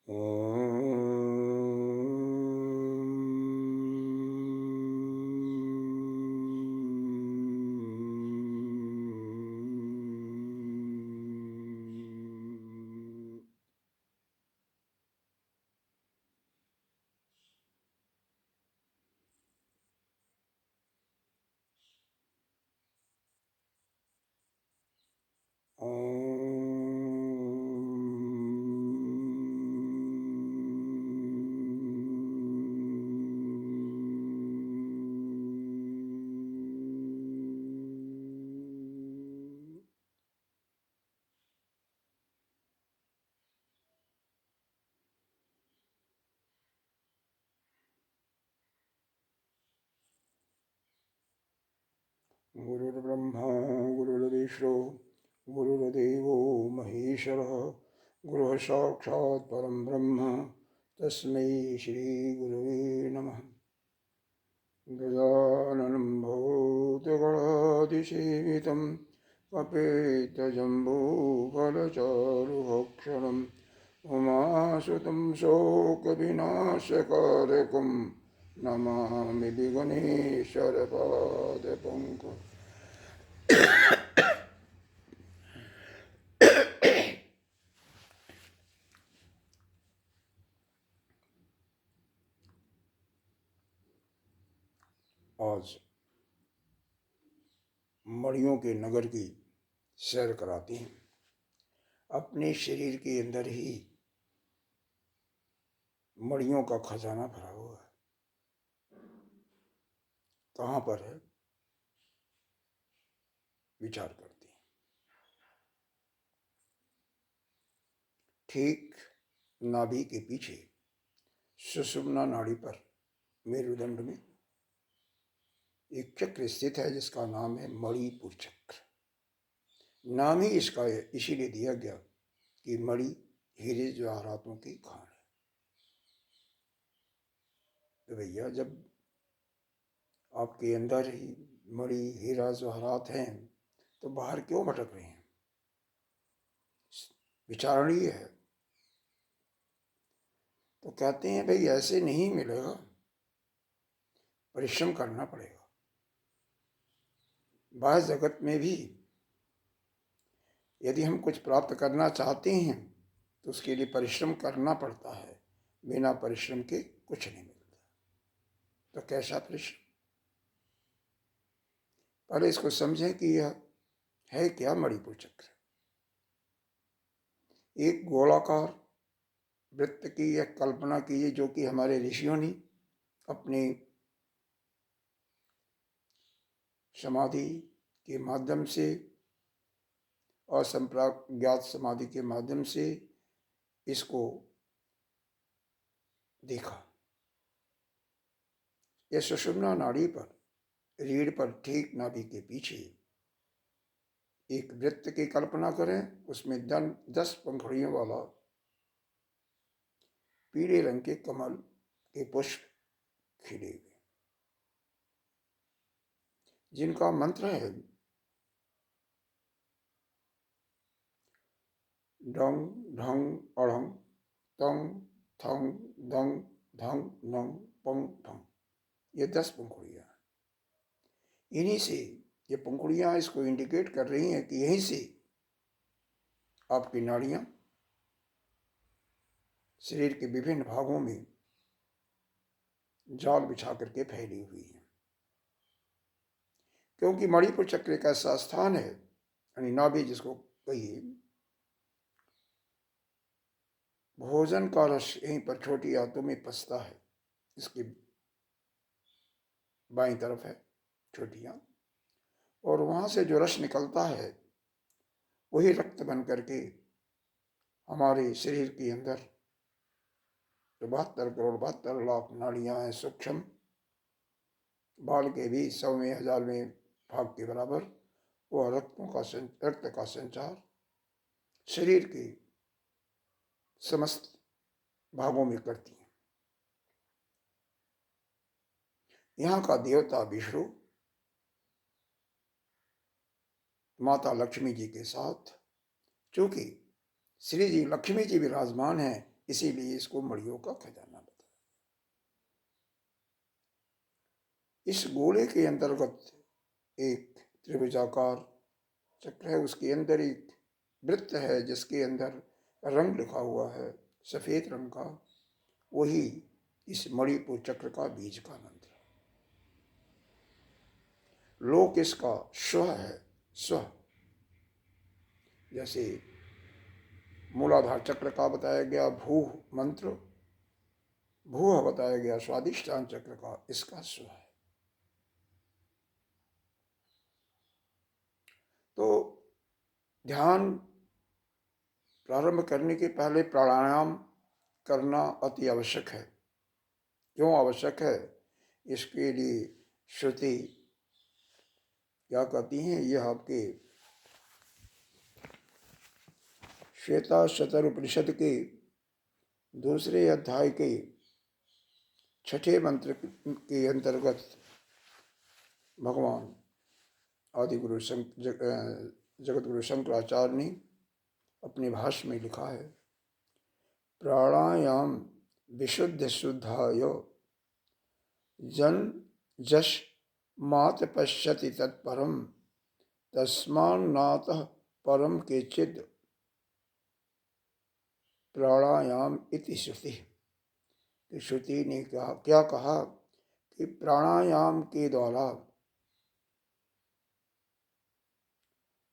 ॐ गुरुर्ब्रह्मा गुरुर्विष्णु गुरुर्देवो महेश्वरः गुरुः साक्षात् परं ब्रह्म तस्मै श्रीगुरुवे नमः। गजाननं भूतगणाधिसेवितं कपितजम्बूफलचारुभक्षणम् उमासुतं शोकविनाशकारकं नमामि विघ्नेश्वरपादपङ्कजम्। आज मणियों के नगर की सैर कराते हैं। अपने शरीर के अंदर ही मणियों का खजाना भरा हुआ है। कहाँ पर है, विचार करते हैं। ठीक नाभि के पीछे सुषुम्ना नाड़ी पर मेरुदंड में एक चक्र स्थित है जिसका नाम है मणिपुर चक्र। नाम ही इसका इसीलिए दिया गया कि मणि हीरे जवाहरातों की खान है। तो भैया जब आपके अंदर ही मणि हीरा जवाहरात हैं तो बाहर क्यों भटक रहे हैं? विचारणीय है। तो कहते हैं भाई ऐसे नहीं मिलेगा, परिश्रम करना पड़ेगा। बाह्य जगत में भी यदि हम कुछ प्राप्त करना चाहते हैं तो उसके लिए परिश्रम करना पड़ता है। बिना परिश्रम के कुछ नहीं मिलता। तो कैसा परिश्रम? पहले इसको समझें कि यह है क्या मणिपुर चक्र। एक गोलाकार वृत्त की यह कल्पना कीजिए जो कि हमारे ऋषियों ने अपने समाधि के माध्यम से और संप्रज्ञात समाधि के माध्यम से इसको देखा। यह सुषुम्ना नाड़ी पर रीढ़ पर ठीक नाभि के पीछे एक वृत्त की कल्पना करें। उसमें 10 पंखुड़ियों वाला पीले रंग के कमल के पुष्प खिले हुए, जिनका मंत्र है डंग ढंग अड़ंग तंग थंग दंग धंग नंग पंग ठंग। ये 10 पंखुड़ियां। इन्हीं से ये पंखुड़ियां इसको इंडिकेट कर रही हैं कि यहीं से आपकी नाड़ियां शरीर के विभिन्न भागों में जाल बिछा करके फैली हुई है। क्योंकि मणिपुर चक्र एक ऐसा स्थान है, यानी नाभि जिसको कहिए, भोजन का रस यहीं पर छोटी आंतों में पसता है। इसकी बाईं तरफ है छोटी आंत, और वहां से जो रस निकलता है वही रक्त बन करके हमारे शरीर के अंदर जो 72 करोड़ 72 लाख नाड़ियां हैं सूक्ष्म, बाल के भी 100वें 1000वें भाग के बराबर, वह रक्त का संचार शरीर के समस्त भागों में करती है। यहाँ का देवता विष्णु माता लक्ष्मी जी के साथ, चूंकि श्री जी लक्ष्मी जी विराजमान हैं, इसीलिए इसको मणियों का खजाना बताया। इस गोले के अंतर्गत एक त्रिभुजाकार चक्र है, उसके अंदर एक वृत्त है जिसके अंदर रंग लिखा हुआ है सफेद रंग का, वही इस मणिपुर चक्र का बीज का मंत्र है। लोक इसका स्व है, स्व। जैसे मूलाधार चक्र का बताया गया भू मंत्र, भू बताया गया स्वादिष्ठान चक्र का, इसका स्व है। तो ध्यान प्रारंभ करने के पहले प्राणायाम करना अति आवश्यक है। क्यों आवश्यक है? इसके लिए श्रुति क्या कहती हैं? यह आपके श्वेता शतर उपनिषद के दूसरे अध्याय के 6ठे मंत्र के अंतर्गत भगवान आदिगुरु जगत गुरु शंकराचार्य ने अपने भाष्य में लिखा है, प्राणायाम विशुद्ध शुद्धाय जन जश मात पश्यति तत्परम तस्मान्नातः परम केचिद प्राणायाम इति श्रुति। श्रुति ने क्या कहा कि प्राणायाम के द्वारा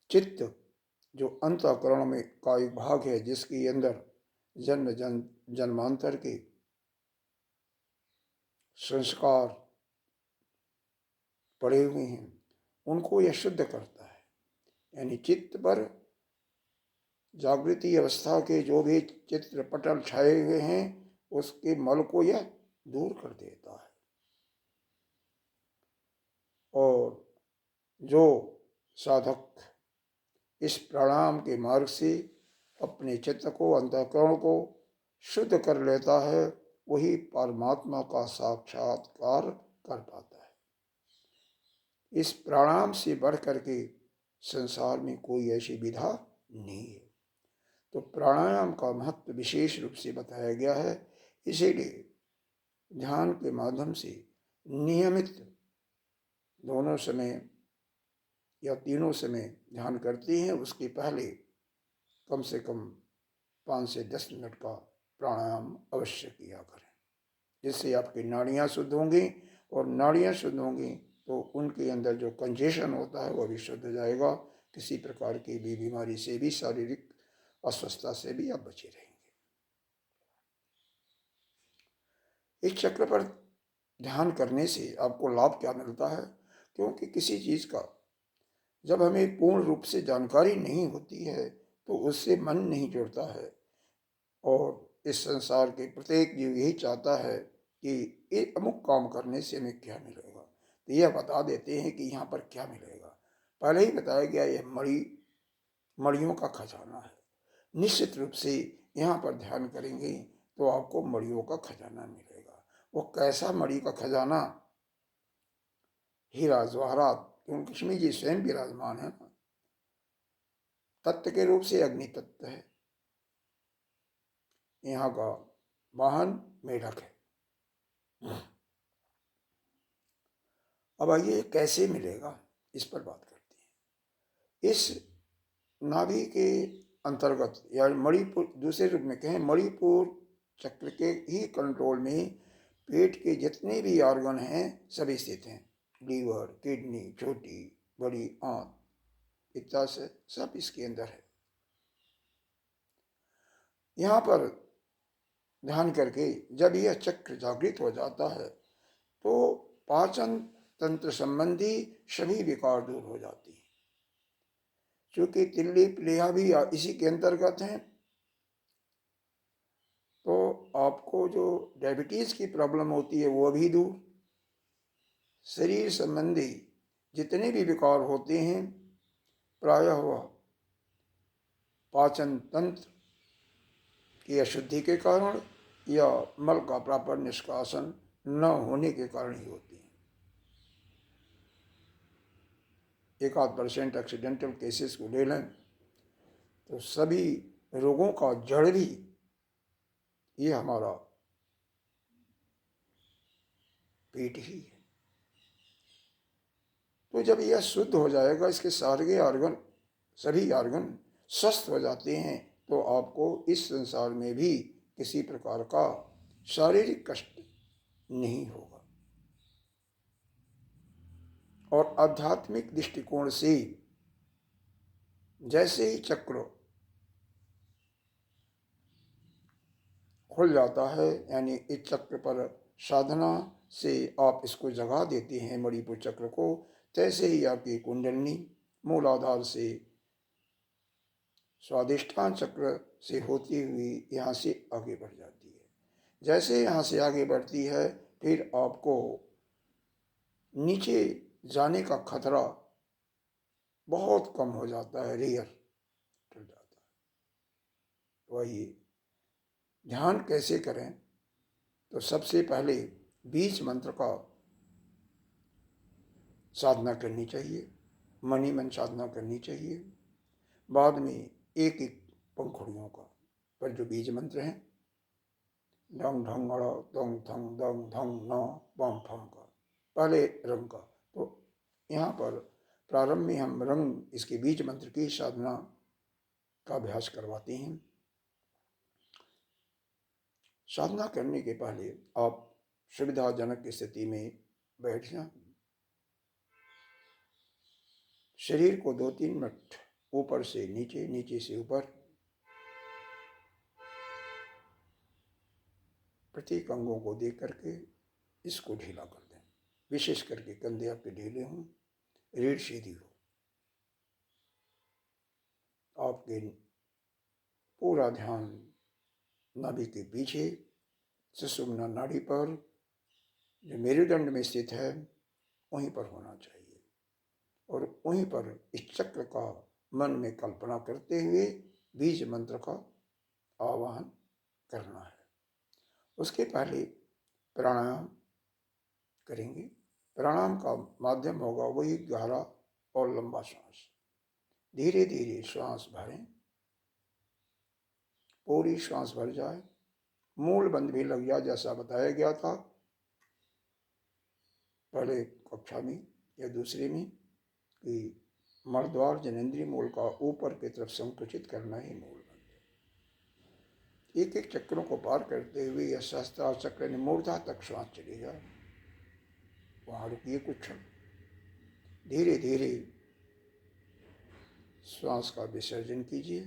चित्त जो अंतःकरण में का एक भाग है, जिसके अंदर जन्मांतर के संस्कार पड़े हुए हैं, उनको यह शुद्ध करता है। यानी चित्त पर जागृति अवस्था के जो भी चित्र पटल छाए हुए हैं, उसके मल को यह दूर कर देता है। और जो साधक इस प्राणायाम के मार्ग से अपने चित्त को, अंतःकरण को शुद्ध कर लेता है, वही परमात्मा का साक्षात्कार कर पाता है। इस प्राणायाम से बढ़ करके संसार में कोई ऐसी विधा नहीं है। तो प्राणायाम का महत्व विशेष रूप से बताया गया है। इसीलिए ध्यान के माध्यम से नियमित दोनों समय या तीनों समय ध्यान करते हैं, उसके पहले कम से कम 5 से 10 मिनट का प्राणायाम अवश्य किया करें, जिससे आपकी नाड़ियाँ शुद्ध होंगी, और नाड़ियाँ शुद्ध होंगी तो उनके अंदर जो कंजेशन होता है वह भी शुद्ध हो जाएगा। किसी प्रकार की भी बीमारी से भी, शारीरिक अस्वस्थता से भी आप बचे रहेंगे। इस चक्र पर ध्यान करने से आपको लाभ क्या मिलता है? क्योंकि किसी चीज़ का जब हमें पूर्ण रूप से जानकारी नहीं होती है तो उससे मन नहीं जुड़ता है, और इस संसार के प्रत्येक जीव यही चाहता है कि एक अमुक काम करने से हमें क्या मिलेगा, तो यह बता देते हैं कि यहाँ पर क्या मिलेगा। पहले ही बताया गया, यह मणियों का खजाना है। निश्चित रूप से यहाँ पर ध्यान करेंगे तो आपको मणियों का खजाना मिलेगा। वो कैसा मणि का खजाना? हीरा जवाहरात, क्योंकि लक्ष्मी जी स्वयं विराजमान है ना। तत्व के रूप से अग्नि तत्व है। यहाँ का वाहन मेढक है। अब आइए कैसे मिलेगा, इस पर बात करते हैं। इस नाभि के अंतर्गत या मणिपुर, दूसरे रूप में कहें मणिपुर चक्र के ही कंट्रोल में पेट के जितने भी ऑर्गन हैं सभी स्थित हैं। लीवर, किडनी, छोटी बड़ी आंत, पित्ता से सब इसके अंदर है। यहाँ पर ध्यान करके जब यह चक्र जागृत हो जाता है तो पाचन तंत्र संबंधी सभी विकार दूर हो जाती है। क्योंकि तिल्ली प्लेहा भी इसी के अंतर्गत हैं, तो आपको जो डायबिटीज की प्रॉब्लम होती है वो भी दूर। शरीर संबंधी जितने भी विकार होते हैं प्रायः वह पाचन तंत्र की अशुद्धि के कारण या मल का प्रॉपर निष्कासन न होने के कारण ही होती है। 1-8% एक्सीडेंटल केसेस को ले लें तो सभी रोगों का जड़ भी ये हमारा पेट ही है। तो जब यह शुद्ध हो जाएगा, इसके सारे ऑर्गन, सभी ऑर्गन स्वस्थ हो जाते हैं, तो आपको इस संसार में भी किसी प्रकार का शारीरिक कष्ट नहीं होगा। और आध्यात्मिक दृष्टिकोण से जैसे ही चक्र खुल जाता है, यानी इस चक्र पर साधना से आप इसको जगा देते हैं मणिपुर चक्र को, तैसे ही आपकी कुंडलिनी मूलाधार से स्वादिष्ठान चक्र से होती हुई यहाँ से आगे बढ़ जाती है। जैसे यहाँ से आगे बढ़ती है, फिर आपको नीचे जाने का खतरा बहुत कम हो जाता है, रेयर टल जाता है। वही ध्यान कैसे करें, तो सबसे पहले बीज मंत्र का साधना करनी चाहिए, मनी मन साधना करनी चाहिए। बाद में एक एक पंखुड़ियों का पर जो बीज मंत्र हैं, ढंग ढंग अड़ दंग थंग दंग धंग न बम फम का, पहले रंग का। तो यहाँ पर प्रारंभ में हम रंग, इसके बीज मंत्र की साधना का अभ्यास करवाते हैं। साधना करने के पहले आप सुविधाजनक स्थिति में बैठ जाएं। शरीर को 2-3 मिनट ऊपर से नीचे, नीचे से ऊपर, प्रत्येक अंगों को देख करके इसको ढीला कर दें। विशेष करके कंधे आपके ढीले हों, रीढ़ सीधी हो, आपके पूरा ध्यान नाभि के पीछे सुषुम्ना नाड़ी पर, जो मेरुदंड में स्थित है, वहीं पर होना चाहिए। और वहीं पर इस चक्र का मन में कल्पना करते हुए बीज मंत्र का आवाहन करना है। उसके पहले प्राणायाम करेंगे। प्राणायाम का माध्यम होगा वही गहरा और लंबा सांस। धीरे धीरे श्वास भरें, पूरी श्वास भर जाए, मूल बंद भी लग जाए, जैसा बताया गया था पहले कक्षा में या दूसरे में, कि मर्द्वार जनेन्द्रीय मूल का ऊपर की तरफ संकुचित करना ही मूल बंद है। एक एक चक्रों को पार करते हुए यह सहस्त्रार चक्र ने मूर्धा तक श्वास चली जाए, वहां रुकिए कुछ क्षण, धीरे धीरे श्वास का विसर्जन कीजिए।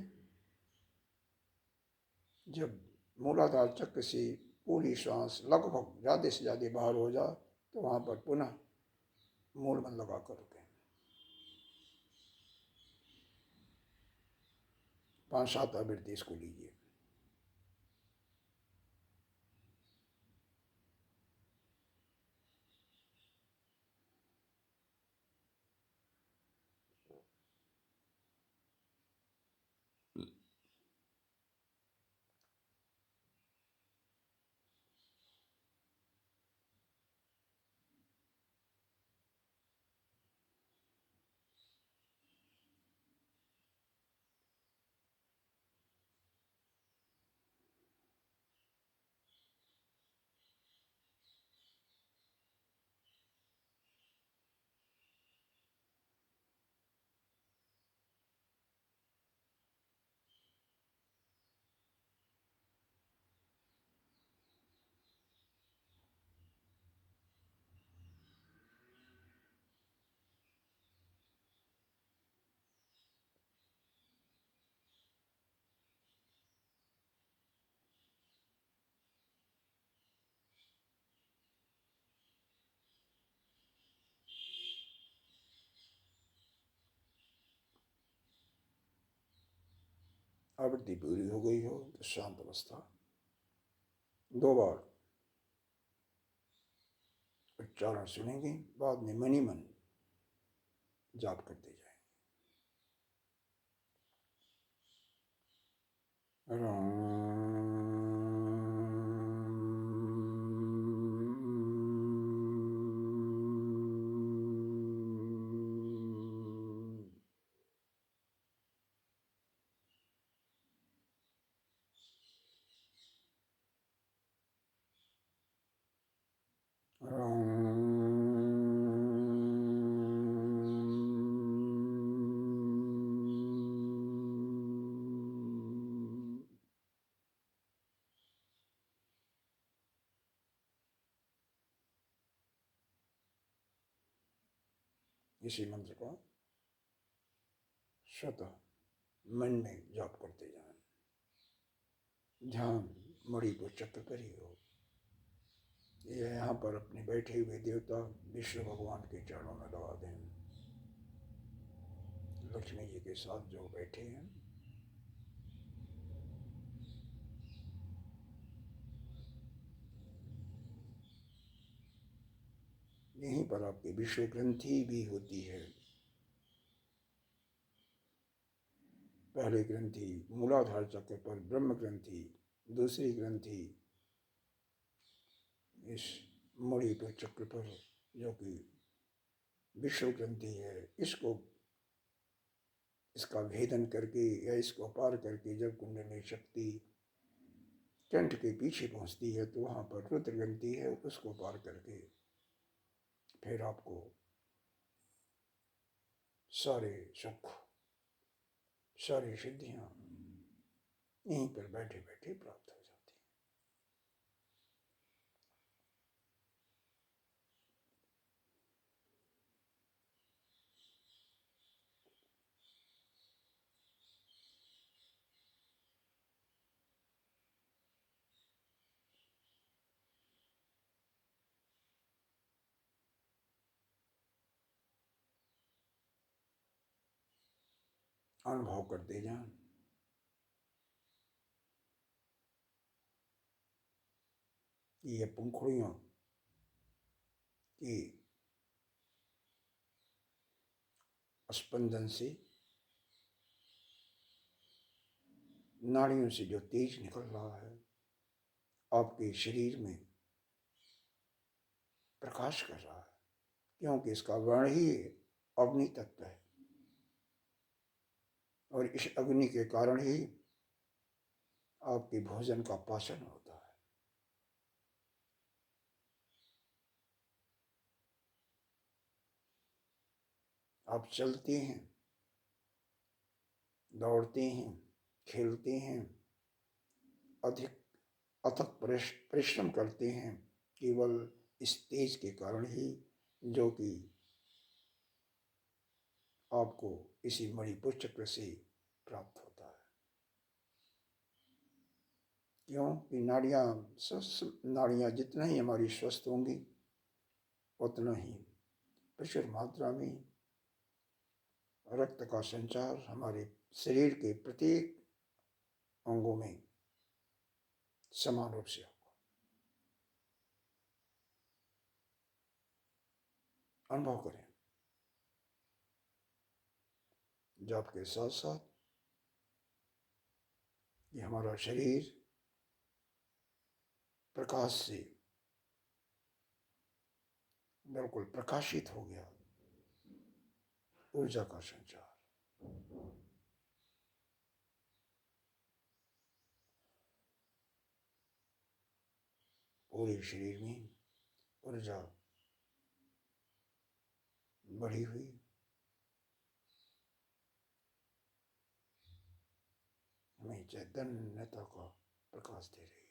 जब मूलाधार चक्र से पूरी श्वास लगभग ज़्यादा से ज़्यादा बाहर हो जाए, तो वहाँ पर पुनः मूल मन लगा कर रुकें। 5-7 आवृत्ति इसको लीजिए। आवृत्ति पूरी हो गई हो तो शांत अवस्था, 2 बार उच्चारण सुनेंगे, बाद में मनी मन जाप करते जाएं। इसी मंत्र का स्वतः मन में जाप करते जाएं। ध्यान मणि को चक्र पर ही हो। ये यहाँ पर अपने बैठे हुए देवता विष्णु भगवान के चरणों में लगा दें। लक्ष्मी जी के साथ जो बैठे हैं, यहीं पर आपकी विश्व ग्रंथि भी होती है। पहली ग्रंथि मूलाधार चक्र पर ब्रह्म ग्रंथि, दूसरी ग्रंथि इस मणिपुर चक्र पर जो कि विश्व ग्रंथि है, इसका भेदन करके या इसको पार करके जब कुंडली शक्ति कंठ के पीछे पहुंचती है तो वहाँ पर रुद्र ग्रंथि है, उसको पार करके फिर आपको सारे सुख, सारी सिद्धियाँ यहीं पर बैठे बैठे प्राप्त हो जाती हैं। अनुभव करते जाएं। ये पंखुड़ियों की स्पंदन से नाड़ियों से जो तेज निकल रहा है, आपके शरीर में प्रकाश कर रहा है, क्योंकि इसका वर्ण ही अग्नि तत्व है और इस अग्नि के कारण ही आपके भोजन का पाचन होता है। आप चलते हैं, दौड़ते हैं, खेलते हैं, अधिक अथक परिश्रम करते हैं, केवल इस तेज के कारण ही, जो कि आपको इसी मणिपुर चक्र से प्राप्त होता है। क्यों कि नाड़ियाँ जितना ही हमारी स्वस्थ होंगी, उतना ही प्रचुर मात्रा में रक्त का संचार हमारे शरीर के प्रत्येक अंगों में समान रूप से होगा। अनुभव करें। जाप के साथ साथ ये हमारा शरीर प्रकाश से बिल्कुल प्रकाशित हो गया, ऊर्जा का संचार। पूरे शरीर में ऊर्जा बढ़ी हुई, हमें चैतन्यता का प्रकाश दे रही है।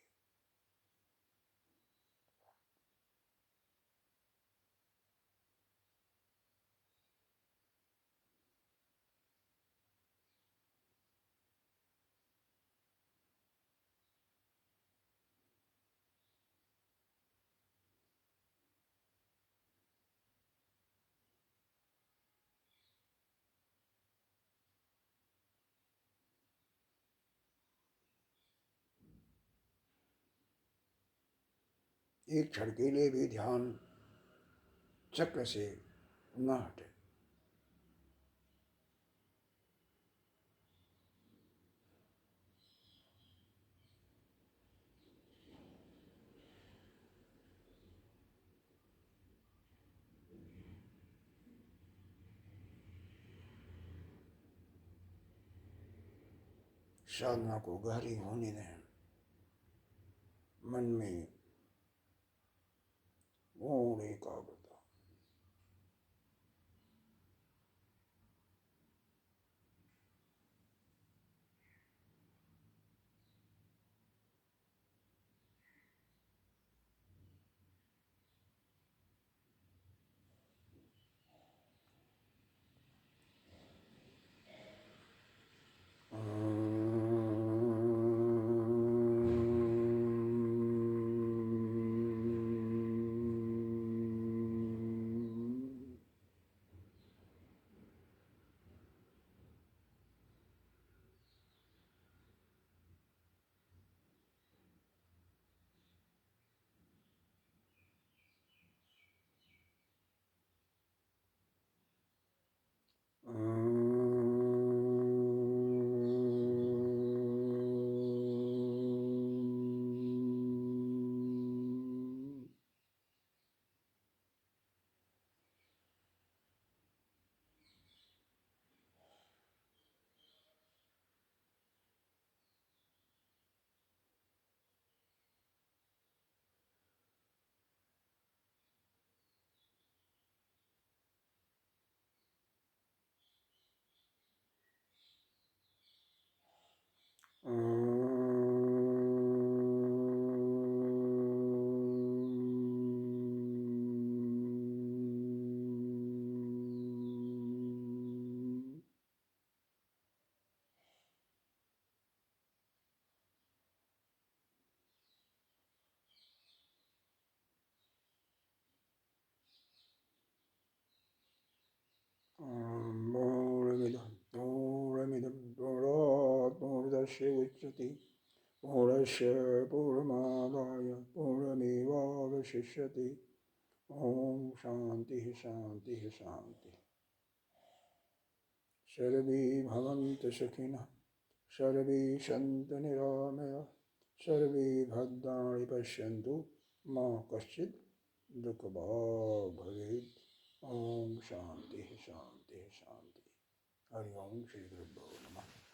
एक क्षण के लिए भी ध्यान चक्र से न हटे। साधना को गहरी होने दें। मन में पूर्ण एकाग्रता। पूर्णस्य उच्यते पूर्णस्य पूर्णमादाय पूर्णमेवावशिष्यते। ओम शांति शांति शांति। सर्वे भवन्तु सुखिनः, सर्वे सन्तु निरामयाः, सर्वे भद्राणि पश्यन्तु मा कश्चित् दुःखभाग् भवेत्। ओम शांति शांति शांति। हरि ओम श्री गुरुभ्यो नमः।